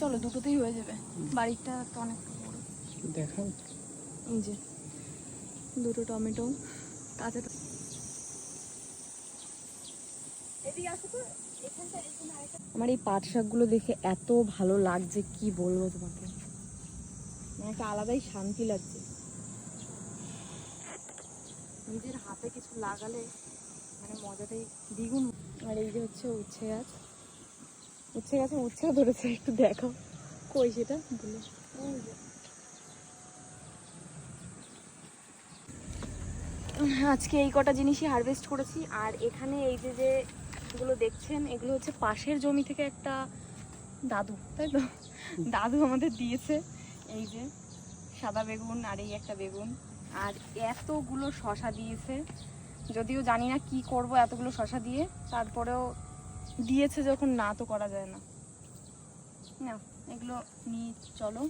চলো দুটোতেই হয়ে যাবে, বাড়িটা তো অনেক বড়। দেখাও। এই যে দুটো টমেটো কাঁচা। আমার এই পাট শাকগুলো দেখে এত ভালো লাগছে, কি বলবো তোমাকে, মানে একটা আলাদাই শান্তি লাগছে। নিজের হাতে কিছু লাগালে মানে মজাটাই দ্বিগুণ। আর এই যে হচ্ছে উচ্ছে গাছ, উচ্ছে গাছে উচ্ছেও ধরেছে, একটু দেখো কই সেটা বলে। আজকে এই কটা জিনিসই হারভেস্ট করেছি। আর এখানে এই যে যেগুলো দেখছেন এগুলো হচ্ছে পাশের জমি থেকে একটা দাদু, তাই তো, দাদু আমাদের দিয়েছে। এই যে সাদা বেগুন আর এই একটা বেগুন, আর এতগুলো শশা দিয়েছে। যদিও জানি না কি করব এতগুলো শশা দিয়ে, তারপরেও দিয়েছে যখন না তো করা যায় না। না এগুলো নিয়ে চলো।